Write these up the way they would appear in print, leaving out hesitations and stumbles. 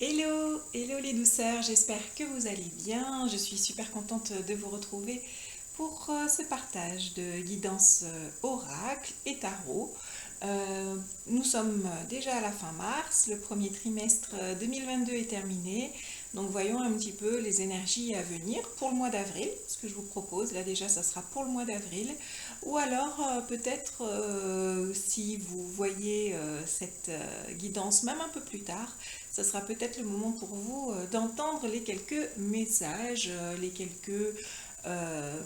Hello, hello les douceurs, j'espère que vous allez bien. Je suis super contente de vous retrouver pour ce partage de guidance oracle et tarot. Nous sommes déjà à la fin mars, le premier trimestre 2022 est terminé, donc voyons un petit peu les énergies à venir pour le mois d'avril. Ce que je vous propose, là déjà ça sera pour le mois d'avril, ou alors peut-être si vous voyez cette guidance même un peu plus tard, ce sera peut-être le moment pour vous d'entendre les quelques messages, les quelques euh,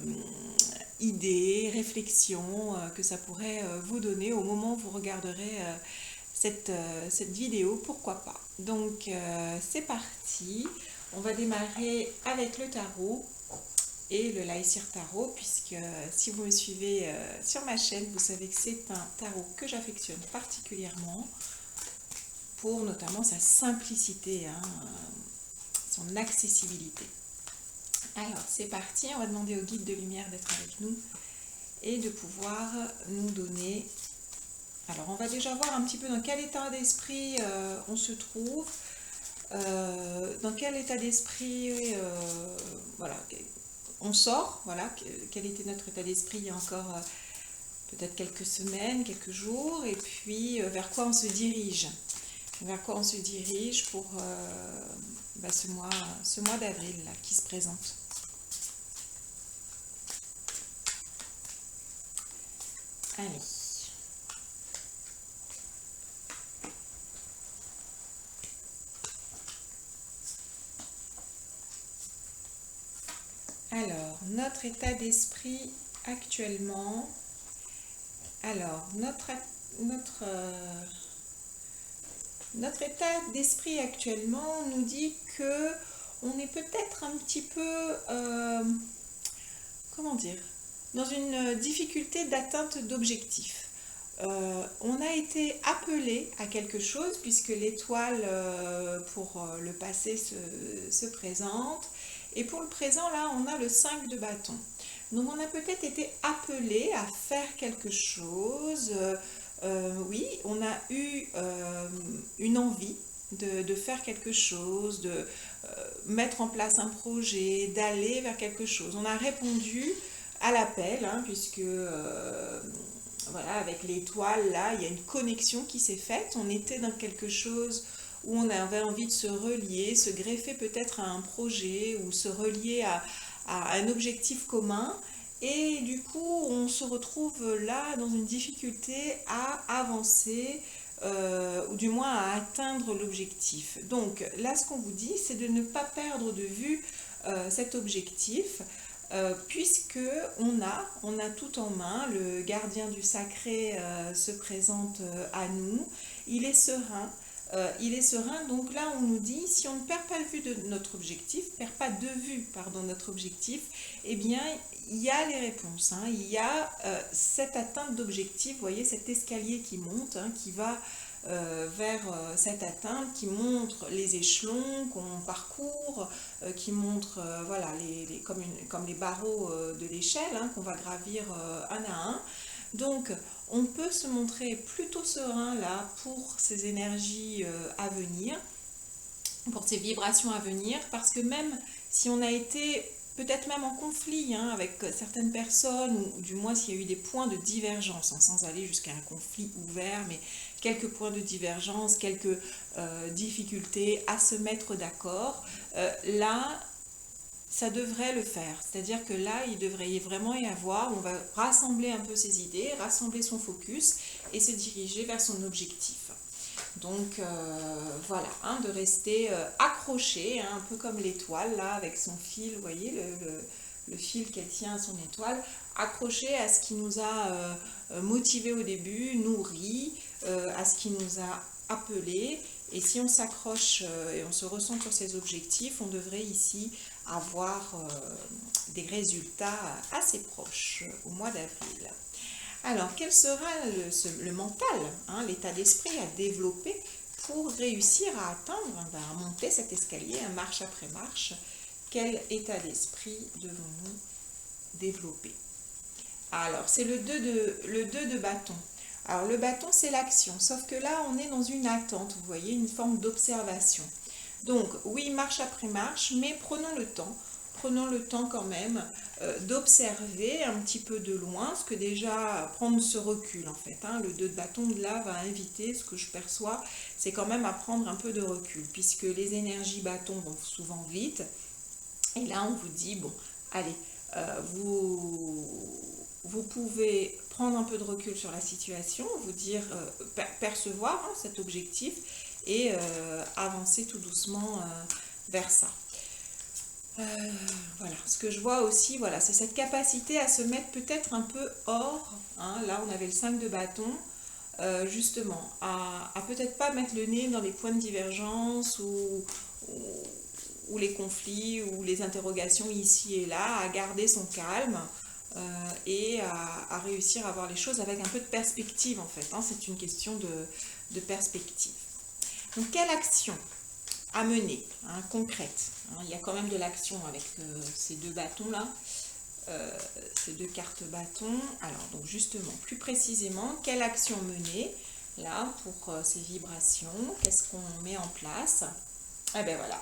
idées, réflexions que ça pourrait vous donner au moment où vous regarderez cette vidéo, pourquoi pas. Donc c'est parti, on va démarrer avec le tarot et le Laïcir Tarot, puisque si vous me suivez sur ma chaîne, vous savez que c'est un tarot que j'affectionne particulièrement pour notamment sa simplicité, hein, son accessibilité. Alors c'est parti, on va demander au guide de lumière d'être avec nous et de pouvoir nous donner. Alors on va déjà voir un petit peu dans quel état d'esprit on se trouve, dans quel état d'esprit voilà, on sort, voilà, quel était notre état d'esprit il y a encore peut-être quelques semaines, quelques jours, et puis vers quoi on se dirige. Vers quoi on se dirige pour ce mois d'avril là, qui se présente. Allez. Alors, notre état d'esprit actuellement. Alors, notre, notre état d'esprit actuellement nous dit que on est peut-être un petit peu, comment dire, dans une difficulté d'atteinte d'objectifs. On a été appelé à quelque chose puisque l'étoile pour le passé se présente. Et pour le présent, là, on a le 5 de bâton. Donc on a peut-être été appelé à faire quelque chose. Oui, on a eu une envie de faire quelque chose, de mettre en place un projet, d'aller vers quelque chose. On a répondu à l'appel, hein, puisque voilà, avec l'étoile, là, il y a une connexion qui s'est faite. On était dans quelque chose où on avait envie de se relier, se greffer peut-être à un projet ou se relier à un objectif commun. Et du coup, on se retrouve là dans une difficulté à avancer, ou du moins à atteindre l'objectif. Donc là, ce qu'on vous dit, c'est de ne pas perdre de vue cet objectif, puisque on a tout en main. Le gardien du sacré se présente à nous. Il est serein. Il est serein, donc là on nous dit, si on ne perd pas de vue de notre objectif, perd pas de vue, pardon, notre objectif, eh bien il y a les réponses, hein. Il y a cette atteinte d'objectif, vous voyez cet escalier qui monte, hein, qui va vers cette atteinte, qui montre les échelons qu'on parcourt, qui montre voilà, comme les barreaux de l'échelle, hein, qu'on va gravir un à un. Donc, on peut se montrer plutôt serein là pour ces énergies à venir, pour ces vibrations à venir, parce que même si on a été peut-être même en conflit, hein, avec certaines personnes, ou du moins s'il y a eu des points de divergence, hein, sans aller jusqu'à un conflit ouvert, mais quelques points de divergence, quelques difficultés à se mettre d'accord, là, ça devrait le faire. C'est-à-dire que là, il devrait vraiment y avoir, on va rassembler un peu ses idées, rassembler son focus et se diriger vers son objectif. Donc voilà, hein, de rester accroché, hein, un peu comme l'étoile, là, avec son fil, vous voyez, le fil qu'elle tient à son étoile, accroché à ce qui nous a motivé au début, nourri, à ce qui nous a appelé. Et si on s'accroche et on se ressent sur ses objectifs, on devrait ici avoir des résultats assez proches au mois d'avril. Alors, quel sera le mental, hein, l'état d'esprit à développer pour réussir à atteindre, à monter cet escalier, marche après marche? Quel état d'esprit devons-nous développer? Alors, c'est le 2 de bâton. Alors, le bâton, c'est l'action, sauf que là, on est dans une attente, vous voyez, une forme d'observation. Donc oui, marche après marche, mais prenons le temps quand même d'observer un petit peu de loin, ce que déjà prendre ce recul en fait, hein, le 2 de bâton de là va inviter, ce que je perçois, c'est quand même à prendre un peu de recul, puisque les énergies bâtons vont souvent vite, et là on vous dit, bon, allez, vous pouvez prendre un peu de recul sur la situation, vous dire, percevoir hein, cet objectif, et avancer tout doucement vers ça. Voilà, ce que je vois aussi, voilà, c'est cette capacité à se mettre peut-être un peu hors, hein, là on avait le 5 de bâton, justement, à peut-être pas mettre le nez dans les points de divergence ou les conflits ou les interrogations ici et là, à garder son calme et à réussir à voir les choses avec un peu de perspective en fait, hein, c'est une question de perspective. Donc quelle action à mener, hein, concrète, hein, il y a quand même de l'action avec ces 2 bâtons là, ces 2 cartes bâtons. Alors donc justement, plus précisément, quelle action mener là pour ces vibrations, qu'est-ce qu'on met en place? Ah ben voilà,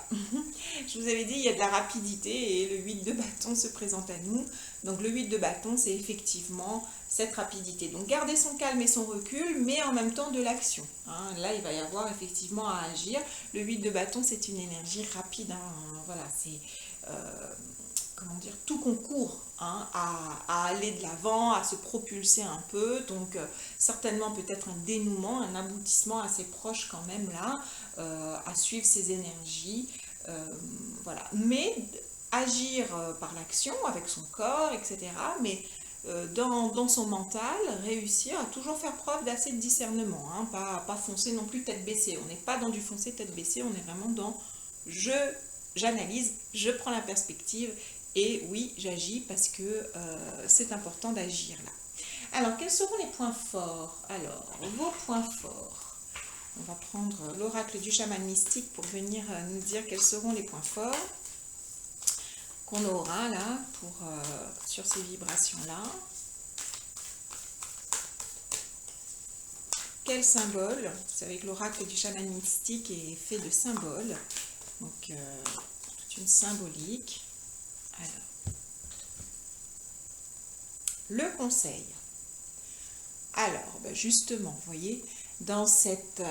je vous avais dit, il y a de la rapidité et le 8 de bâton se présente à nous. Donc le 8 de bâton, c'est effectivement cette rapidité. Donc garder son calme et son recul, mais en même temps de l'action. Hein. Là, il va y avoir effectivement à agir. Le 8 de bâton, c'est une énergie rapide. Hein. Voilà, c'est... comment dire, tout concourt hein, à aller de l'avant, à se propulser un peu, donc certainement peut-être un dénouement, un aboutissement assez proche quand même là, à suivre ces énergies, voilà, mais agir par l'action avec son corps, etc., mais dans son mental, réussir à toujours faire preuve d'assez de discernement, hein, pas foncer non plus tête baissée, on n'est pas dans du foncer tête baissée, on est vraiment dans j'analyse, je prends la perspective. Et oui, j'agis parce que c'est important d'agir là. Alors, quels seront les points forts? Alors, vos points forts. On va prendre l'oracle du chaman mystique pour venir nous dire quels seront les points forts qu'on aura là pour, sur ces vibrations-là. Quel symbole? Vous savez que l'oracle du chaman mystique est fait de symboles. Donc, toute une symbolique. Alors, le conseil. Alors, ben justement, vous voyez, dans cette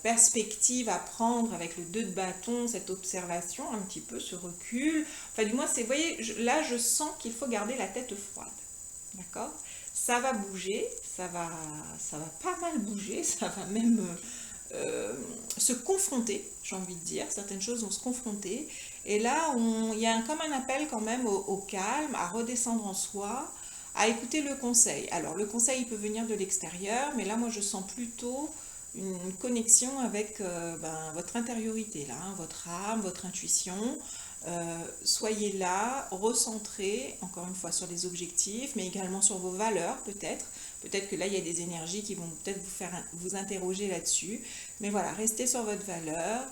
perspective à prendre avec le 2 de bâton, cette observation, un petit peu ce recul, enfin du moins, vous voyez, là je sens qu'il faut garder la tête froide, d'accord? Ça va bouger, ça va pas mal bouger, ça va même se confronter, j'ai envie de dire, certaines choses vont se confronter, et là, il y a comme un appel quand même au calme, à redescendre en soi, à écouter le conseil. Alors, le conseil, il peut venir de l'extérieur, mais là, moi, je sens plutôt une connexion avec votre intériorité, là, hein, votre âme, votre intuition. Soyez là, recentrez, encore une fois, sur les objectifs, mais également sur vos valeurs, peut-être. Peut-être que là, il y a des énergies qui vont peut-être vous faire vous interroger là-dessus. Mais voilà, restez sur votre valeur.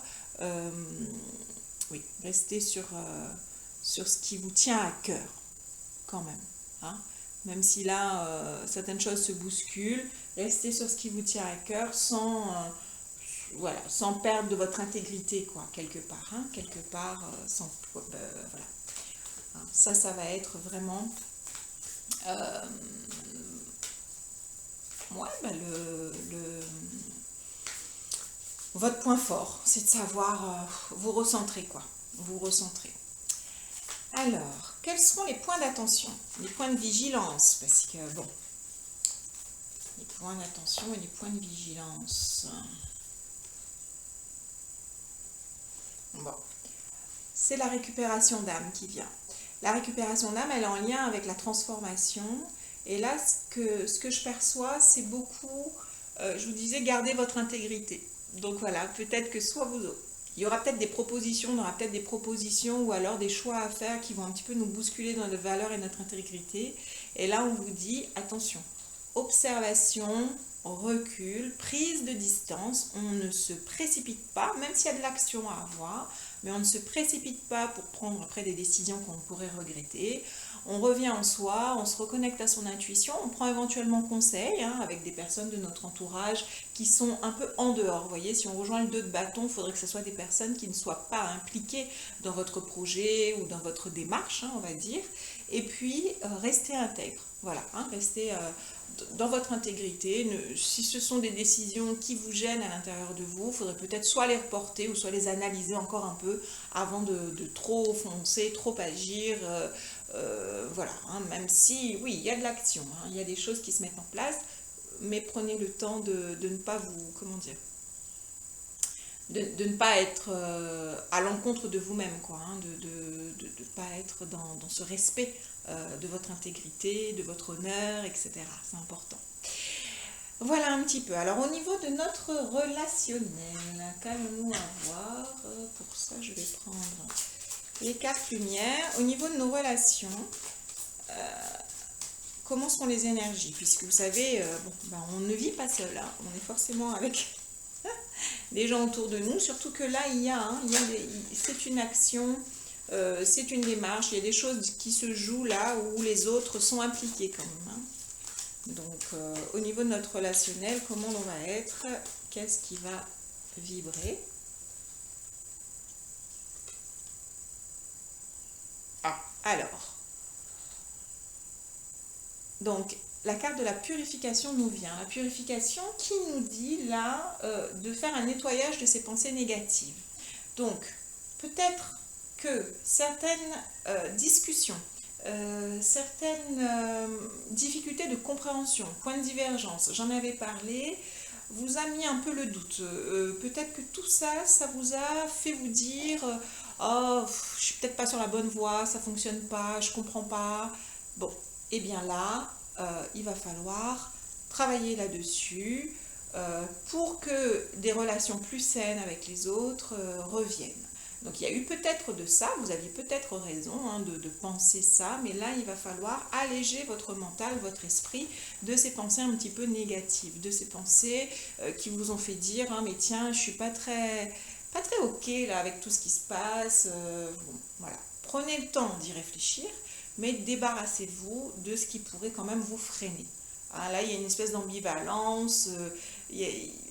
Oui, restez sur ce qui vous tient à cœur, quand même. Hein. Même si là, certaines choses se bousculent, restez sur ce qui vous tient à cœur voilà, sans perdre de votre intégrité, quoi, quelque part. Hein, quelque part, voilà. Hein, ça va être vraiment... ouais, votre point fort, c'est de savoir vous recentrer, quoi. Vous recentrer. Alors, quels seront les points d'attention, les points de vigilance? Parce que, bon, les points d'attention et les points de vigilance. Bon, c'est la récupération d'âme qui vient. La récupération d'âme, elle est en lien avec la transformation. Et là, ce que je perçois, c'est beaucoup, je vous disais, garder votre intégrité. Donc voilà, peut-être que il y aura peut-être des propositions, on aura peut-être des propositions ou alors des choix à faire qui vont un petit peu nous bousculer dans notre valeur et notre intégrité. Et là, on vous dit, attention, observation, recul, prise de distance, on ne se précipite pas, même s'il y a de l'action à avoir, mais on ne se précipite pas pour prendre après des décisions qu'on pourrait regretter. On revient en soi, on se reconnecte à son intuition, on prend éventuellement conseil avec des personnes de notre entourage qui sont un peu en dehors. Vous voyez, si on rejoint le 2 de bâton, il faudrait que ce soit des personnes qui ne soient pas impliquées dans votre projet ou dans votre démarche, on va dire. Et puis, restez intègre. Voilà, restez dans votre intégrité. Si ce sont des décisions qui vous gênent à l'intérieur de vous, il faudrait peut-être soit les reporter ou soit les analyser encore un peu avant de trop foncer, trop agir. Voilà, même si, oui, il y a de l'action, il y a des choses qui se mettent en place, mais prenez le temps de ne pas vous, comment dire, de ne pas être à l'encontre de vous-même, quoi, de ne pas être dans ce respect de votre intégrité, de votre honneur, etc. C'est important. Voilà un petit peu. Alors au niveau de notre relationnel, qu'allons-nous avoir? Pour ça, je vais prendre les cartes lumière. Au niveau de nos relations, comment sont les énergies? Puisque vous savez, on ne vit pas seul, on est forcément avec des gens autour de nous, surtout que là, c'est une action, c'est une démarche, il y a des choses qui se jouent là où les autres sont impliqués quand même. Donc, au niveau de notre relationnel, comment on va être? Qu'est-ce qui va vibrer? Alors, donc, la carte de la purification nous vient. La purification qui nous dit là de faire un nettoyage de ces pensées négatives. Donc, peut-être que certaines discussions, certaines difficultés de compréhension, points de divergence, j'en avais parlé, vous a mis un peu le doute. Peut-être que tout ça, ça vous a fait vous dire oh, je suis peut-être pas sur la bonne voie, ça fonctionne pas, je comprends pas. Bon, et bien là, il va falloir travailler là-dessus pour que des relations plus saines avec les autres reviennent. Donc il y a eu peut-être de ça, vous aviez peut-être raison de penser ça, mais là il va falloir alléger votre mental, votre esprit de ces pensées un petit peu négatives, de ces pensées qui vous ont fait dire mais tiens, je suis pas très ok là avec tout ce qui se passe. Bon, voilà. Prenez le temps d'y réfléchir, mais débarrassez-vous de ce qui pourrait quand même vous freiner. Là il y a une espèce d'ambivalence,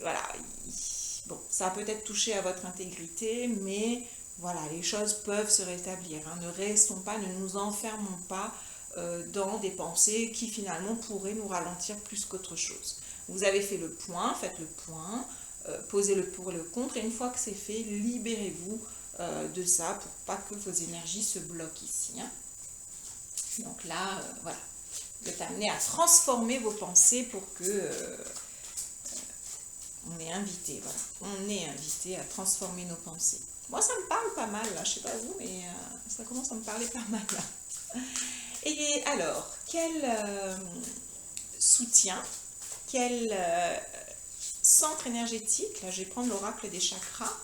voilà. Bon, ça a peut-être touché à votre intégrité, mais voilà, les choses peuvent se rétablir. Ne restons pas, ne nous enfermons pas dans des pensées qui finalement pourraient nous ralentir plus qu'autre chose. Vous avez fait le point, faites le point, posez le pour et le contre, et une fois que c'est fait, libérez-vous de ça pour pas que vos énergies se bloquent ici. Donc là, voilà, vous êtes amené à transformer vos pensées pour que on est invité, voilà. On est invité à transformer nos pensées. Moi, ça me parle pas mal, là. Je sais pas vous, mais ça commence à me parler pas mal, là. Et alors, quel soutien, quel centre énergétique, là, je vais prendre l'oracle des chakras,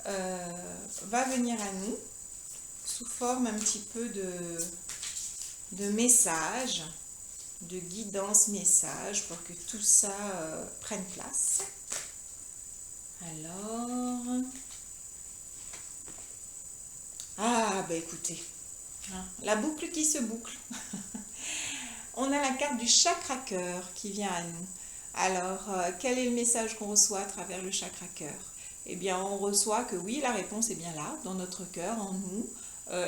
va venir à nous sous forme un petit peu de message, de guidance message pour que tout ça prenne place. Alors, écoutez, la boucle qui se boucle. On a la carte du chakra cœur qui vient à nous. Alors, quel est le message qu'on reçoit à travers le chakra cœur? Eh bien, on reçoit que oui, la réponse est bien là, dans notre cœur, en nous.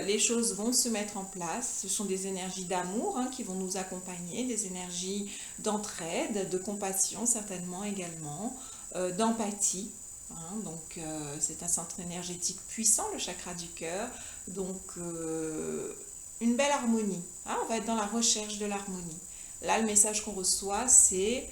Les choses vont se mettre en place. Ce sont des énergies d'amour qui vont nous accompagner, des énergies d'entraide, de compassion certainement également, d'empathie. Donc c'est un centre énergétique puissant, le chakra du cœur. Donc une belle harmonie. On va être dans la recherche de l'harmonie. Là, le message qu'on reçoit, c'est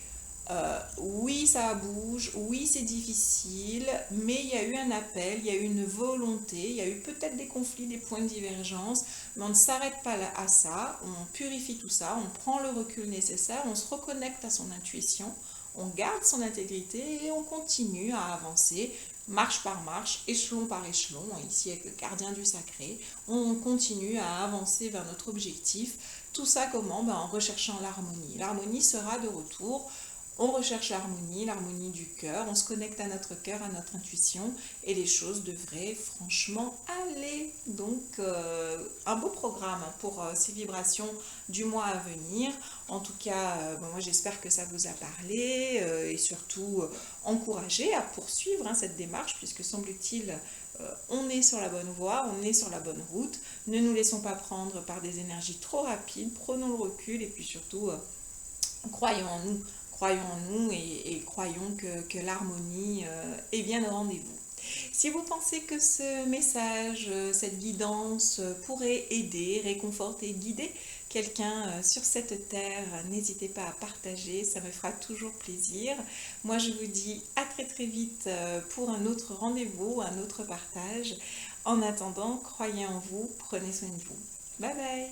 oui, ça bouge, oui, c'est difficile, mais il y a eu un appel, il y a eu une volonté, il y a eu peut-être des conflits, des points de divergence, mais on ne s'arrête pas à ça, on purifie tout ça, on prend le recul nécessaire, on se reconnecte à son intuition, on garde son intégrité et on continue à avancer marche par marche, échelon par échelon, ici avec le gardien du sacré, on continue à avancer vers notre objectif. Tout ça comment? En recherchant l'harmonie. L'harmonie sera de retour On recherche l'harmonie du cœur, on se connecte à notre cœur, à notre intuition et les choses devraient franchement aller. Donc un beau programme pour ces vibrations du mois à venir. En tout cas, moi j'espère que ça vous a parlé et surtout encouragé à poursuivre cette démarche puisque semble-t-il on est sur la bonne voie, on est sur la bonne route. Ne nous laissons pas prendre par des énergies trop rapides, prenons le recul et puis surtout croyons en nous. Croyons en nous et croyons que l'harmonie est bien au rendez-vous. Si vous pensez que ce message, cette guidance pourrait aider, réconforter, guider quelqu'un sur cette terre, n'hésitez pas à partager, ça me fera toujours plaisir. Moi je vous dis à très très vite pour un autre rendez-vous, un autre partage. En attendant, croyez en vous, prenez soin de vous. Bye bye.